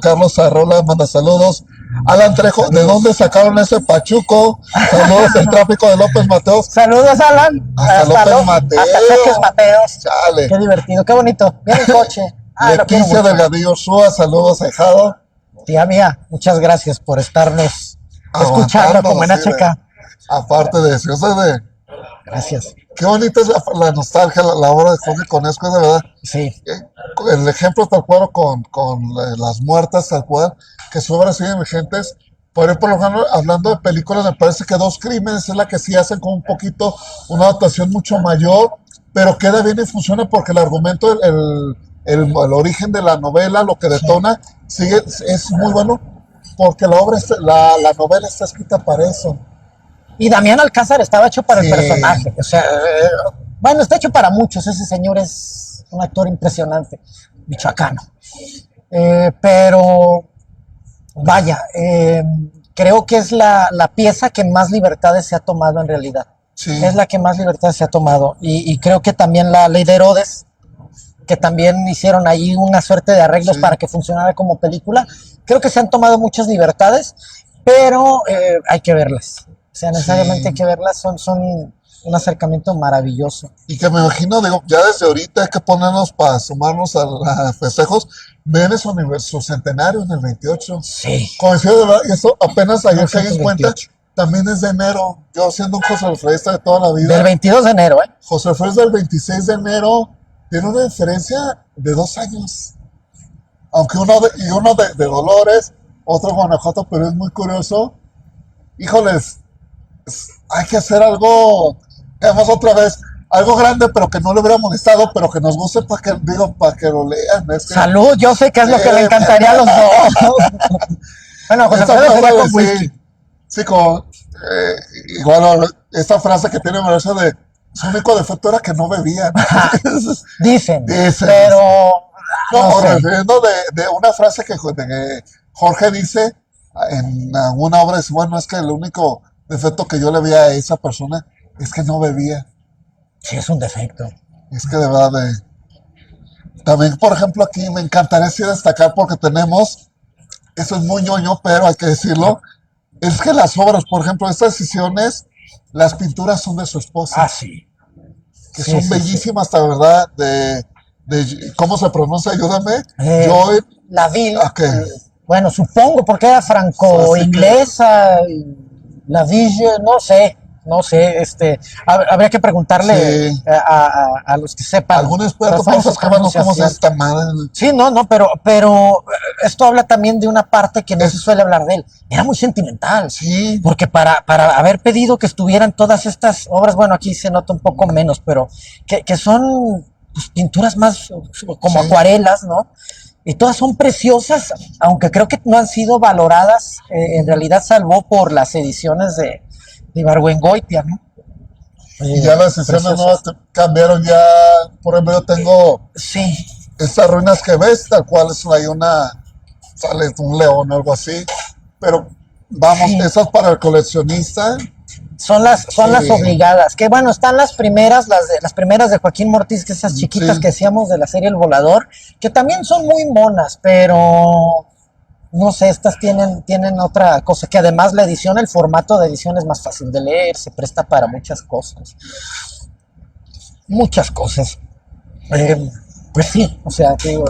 Carlos Arrola manda saludos. Alan Trejo, ¿de dónde sacaron ese pachuco? Saludos del tráfico de López Mateos. Saludos, Alan. Hasta López Mateos. Hasta López Mateos. Chale. Qué divertido, qué bonito. Viene el coche. Leticia Delgadillo Shua, saludos, ahijado. Tía mía, muchas gracias por estarnos escuchando como en HK. Aparte de eso, Gracias. qué bonita es la nostalgia, la obra de Jorge Conesco, de verdad. Sí. El ejemplo tal cual con las muertas tal cual, que su obra sigue vigentes. Por ejemplo, hablando de películas, me parece que Dos Crímenes es la que sí hacen con un poquito una adaptación mucho mayor, pero queda bien y funciona porque el argumento, el origen de la novela, lo que detona, sigue, es muy bueno, porque la novela está escrita para eso. Y Damián Alcázar estaba hecho para el personaje. O sea, bueno, está hecho para muchos. Ese señor es un actor impresionante, michoacano. Pero, vaya, creo que es la pieza que más libertades se ha tomado en realidad. Sí. Es la que más libertades se ha tomado. Y creo que también la Ley de Herodes, que también hicieron ahí una suerte de arreglos para que funcionara como película. Creo que se han tomado muchas libertades, pero hay que verlas. O sea, necesariamente hay que verlas, son un acercamiento maravilloso. Y que me imagino, digo, ya desde ahorita hay que ponernos para sumarnos a los festejos. Ven su centenario en el 28. Sí. Como decía, de verdad, y eso apenas ayer caí en cuenta, 1928. también es de enero. Yo siendo un José Alfredista de toda la vida. Del 22 de enero, ¿eh? José Alfredo es del 26 de enero. Tiene una diferencia de 2 años. Aunque uno de Dolores, otro Guanajuato, pero es muy curioso. Híjoles, hay que hacer algo, digamos otra vez, algo grande, pero que no le hubiera molestado, pero que nos guste para que lo lean. Es que, Salud, yo sé que es lo que le encantaría a los dos. Bueno, José Alfredo sería con whisky. Sí, igual esta frase que tiene Marisa de su único defecto era que no bebían. Dicen, Dicen. pero No, sé. refiriendo de una frase que Jorge dice en alguna obra, dice, bueno, es que el único defecto que yo le veía a esa persona es que no bebía. Sí, es un defecto. Es que de verdad, también, por ejemplo, aquí me encantaría sí destacar porque tenemos, eso es muy ñoño, pero hay que decirlo, es que las obras, por ejemplo, estas decisiones, las pinturas son de su esposa, Sí. que Sí, son sí, sí. bellísimas, la verdad, ¿cómo se pronuncia? Ayúdame. Eh, Laville, Ok, bueno, supongo porque era así que, franco-inglesa, Laville, no sé, habría que preguntarle sí, a los que sepan algún experto, transformar por esa favor, no, ¿cómo se pronunciación. hace esta madre? Sí, no, pero esto habla también de una parte que no se Es, suele hablar de él. Era muy sentimental, sí, porque para haber pedido que estuvieran todas estas obras, bueno, aquí se nota un poco menos, pero que son pues, pinturas más como sí, acuarelas, ¿no? Y todas son preciosas, aunque creo que no han sido valoradas, en realidad salvo por las ediciones de Ibargüengoitia, ¿no? y ya las escenas nuevas Preciosas. cambiaron ya, por ejemplo, yo tengo Sí, estas ruinas que ves, tal cual hay sale un león o algo así, pero vamos, sí. esas para el coleccionista, Son las sí, obligadas. Que bueno, están las primeras, las primeras de Joaquín Mortis, que esas chiquitas sí, que hacíamos de la serie El Volador, que también son muy monas, pero no sé, estas tienen otra cosa, que además la edición, el formato de edición es más fácil de leer, se presta para muchas cosas. Muchas cosas. Eh, pues sí, o sea, te digo,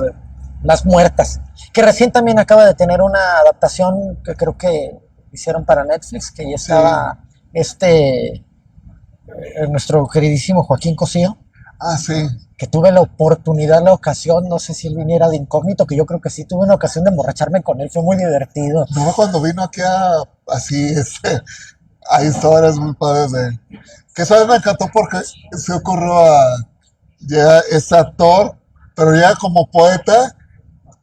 Las Muertas, que recién también acaba de tener una adaptación que creo que hicieron para Netflix, que ya sí, estaba nuestro queridísimo Joaquín Cosío, sí, que tuve la oportunidad, la ocasión, no sé si él viniera de incógnito, que yo creo que sí, tuve una ocasión de emborracharme con él, fue muy divertido. no, cuando vino aquí así, hay historias muy padres de él, que sabes, me encantó porque se ocurrió llega este actor, pero llega como poeta.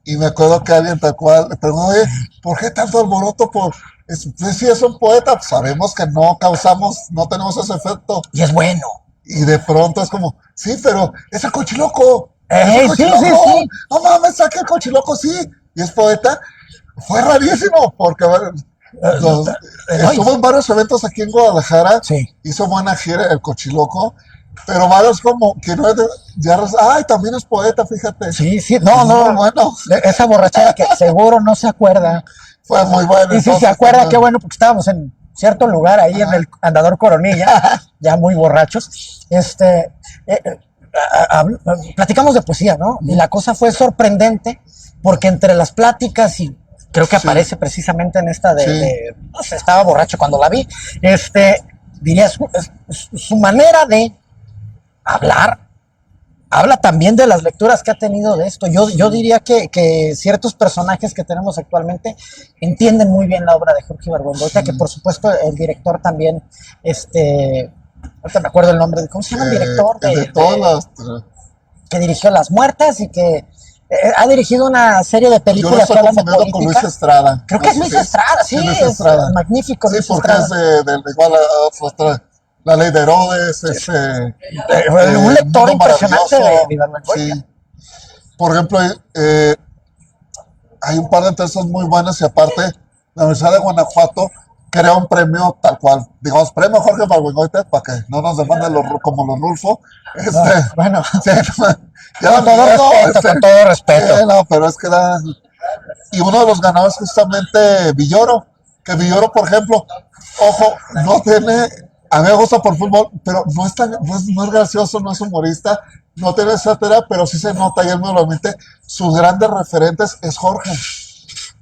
Y me acuerdo que alguien tal cual le preguntó, oye, ¿por qué tanto alboroto? Pues si es un poeta, pues sabemos que no causamos, no tenemos ese efecto. Y es bueno. Y de pronto es como, sí, pero es el cochiloco, es el ¡Ey, sí, sí, cochiloco, sí! no mames, saque el cochiloco, sí. Y es poeta. Fue rarísimo, porque bueno, No, estuvo en varios eventos aquí en Guadalajara, sí, hizo buena gira el cochiloco, pero varios como que no es ay, también es poeta, fíjate. sí, sí, Es no, muy no, bueno. esa borrachera que seguro no se acuerda. Fue muy bueno, Y si se entonces acuerda, qué también. bueno, porque estábamos en cierto lugar ahí en Ajá. el Andador Coronilla, ya muy borrachos. Platicamos de poesía, ¿no? Y la cosa fue sorprendente, porque entre las pláticas, y creo que Sí, aparece precisamente en esta sí, no sé, estaba borracho cuando la vi, diría, su manera de hablar habla también de las lecturas que ha tenido de esto. Yo diría que ciertos personajes que tenemos actualmente entienden muy bien la obra de Jorge Ibargüengoitia, que por supuesto el director también, ahorita me acuerdo el nombre, ¿cómo se llama el director de todas las. que dirigió Las Muertas y que ha dirigido una serie de Yo lo películas estoy que hablan de confundiendo con Luis política? Estrada. Creo No que es sé Luis si Estrada, sí, Luis es Estrada. magnífico Sí, Luis porque Estrada. es igual a otra. La ley de Herodes, Un El lector Mundo impresionante de Maravilloso. Ibargüengoitia. Sí. Por ejemplo, hay un par de textos muy buenos y aparte, la Universidad de Guanajuato crea un premio tal cual, digamos, premio Jorge Ibargüengoitia, para que no nos demanden como los Rulfo. Bueno, Sí, ya da con todo miedo, respeto, con todo sí, respeto. no, pero es que y uno de los ganadores justamente Villoro, que Villoro, por ejemplo, ojo, no tiene, a mí me gusta por fútbol, pero no es gracioso, no es humorista, no tiene etcétera, pero sí se nota, y él me lo admite, sus grandes referentes es Jorge.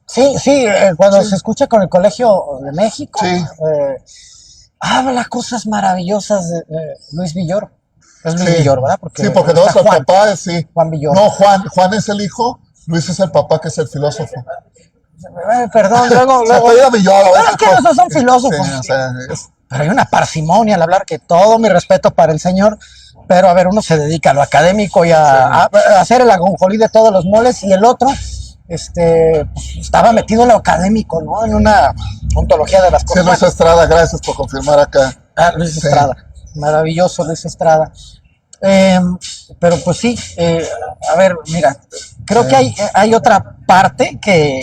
Sí, sí, cuando se Sí, escucha con el Colegio de México, sí, habla cosas maravillosas de Luis Villoro. Es Luis sí, Villoro, ¿verdad? Porque sí, porque está todos el Juan, papá es, sí. Juan Villoro. No, Juan es el hijo, Luis es el papá, que es el filósofo. Perdón, Se luego. apellida Villoro, Bueno, es que no son sí, filósofos. o sea, Pero hay una parsimonia al hablar, que todo mi respeto para el señor, pero a ver, uno se dedica a lo académico y a hacer el ajonjolí de todos los moles, y el otro pues, estaba metido en lo académico, ¿no? En una ontología de las sí, cosas. Luis Estrada, gracias por confirmar acá. Luis Sí, Estrada, maravilloso Luis Estrada. Pero pues sí, a ver, mira, creo que hay otra parte que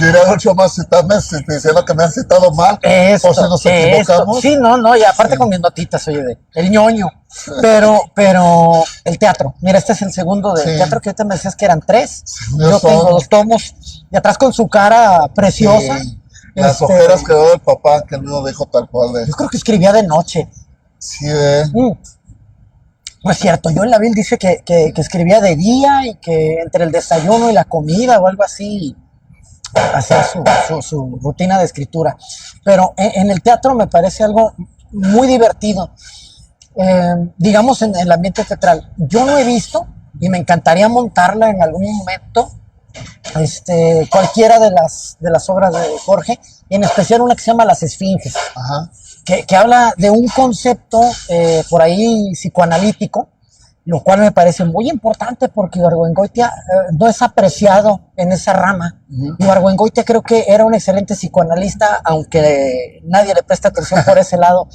Diré mucho más citarme diciendo que me han citado mal. Eso, o si nos equivocamos. Sí, no, y aparte Sí. con mis notitas, oye, el ñoño. Pero el teatro. Mira, este es el segundo del Sí. teatro que ahorita me decías que eran 3. yo Yo tengo son. 2 tomos. Y atrás con su cara preciosa. Sí. Las Este, ojeras que dio del papá, que no dijo tal cual de. Yo creo que escribía de noche. Sí, No es cierto, John Laville dice que escribía de día y que entre el desayuno y la comida o algo así hacía su rutina de escritura. Pero en el teatro me parece algo muy divertido. Digamos en el ambiente teatral. Yo no he visto y me encantaría montarla en algún momento. Cualquiera de las obras de Jorge, en especial una que se llama Las Esfinges, Ajá. que habla de un concepto por ahí psicoanalítico, lo cual me parece muy importante porque Ibargüengoitia no es apreciado en esa rama. Ibargüengoitia creo que era un excelente psicoanalista, aunque nadie le presta atención por ese lado.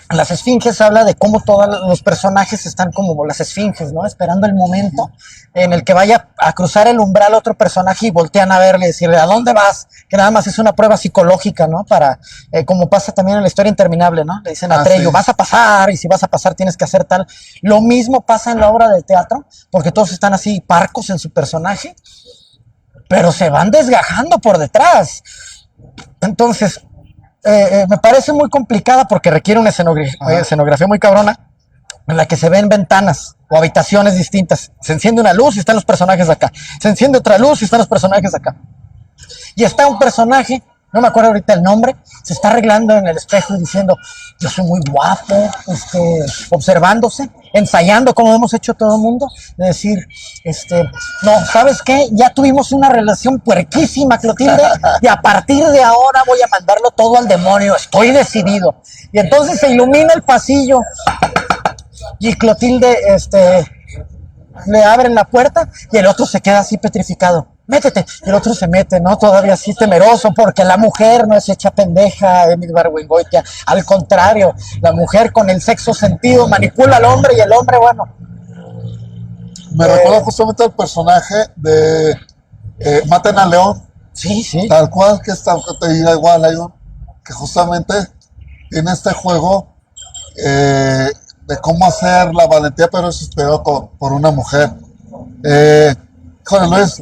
Las esfinges habla de cómo todos los personajes están como las esfinges, ¿no? Esperando el momento en el que vaya a cruzar el umbral otro personaje y voltean a verle y decirle, ¿a dónde vas? Que nada más es una prueba psicológica, ¿no? Para, como pasa también en la historia interminable, ¿no? Le dicen a Trello, sí. vas a pasar, y si vas a pasar tienes que hacer tal. Lo mismo pasa en la obra del teatro, porque todos están así parcos en su personaje, pero se van desgajando por detrás. Entonces, me parece muy complicada porque requiere una escenografía muy cabrona en la que se ven ventanas o habitaciones distintas. Se enciende una luz y están los personajes acá. Se enciende otra luz y están los personajes acá. Y está un personaje, no me acuerdo ahorita el nombre, se está arreglando en el espejo y diciendo, yo soy muy guapo, observándose, ensayando como hemos hecho todo el mundo, de decir, no, ¿sabes qué? Ya tuvimos una relación puerquísima, Clotilde, y a partir de ahora voy a mandarlo todo al demonio, estoy decidido. Y entonces se ilumina el pasillo y Clotilde, le abren la puerta y el otro se queda así petrificado. Métete. Y el otro se mete, ¿no? Todavía así temeroso, porque la mujer no es hecha pendeja, Emil Ibargüengoitia. Al contrario, la mujer con el sexto sentido manipula al hombre y el hombre, bueno. Me recuerda justamente al personaje de Maten a León. Sí. Tal cual, que está, te diga igual, hay un que justamente tiene este juego de cómo hacer la valentía, pero es inspirado por una mujer. Joder, Luis,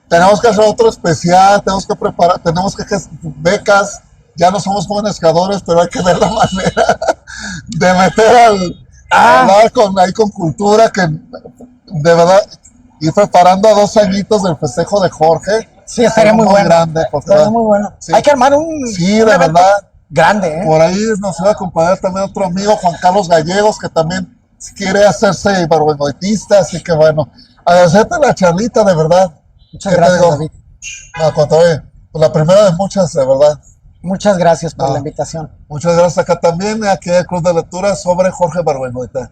tenemos que hacer otro especial, tenemos que preparar, tenemos que becas, ya no somos buenos creadores, pero hay que ver la manera de meter hablar ahí con cultura, que de verdad, ir preparando a 2 añitos del festejo de Jorge. Sí, estaría muy bueno. Grande, estaría muy bueno. Sí. Hay que armar un Sí, de evento verdad. grande, ¿eh? Por ahí nos va a acompañar también otro amigo, Juan Carlos Gallegos, que también quiere hacerse ibargüengoitista, así que bueno, agradecerte la charlita, de verdad. Muchas gracias, David. No, pues la primera de muchas, de verdad. Muchas gracias por la invitación. Muchas gracias acá también, aquí el Club de Lectura sobre Jorge Ibargüengoitia.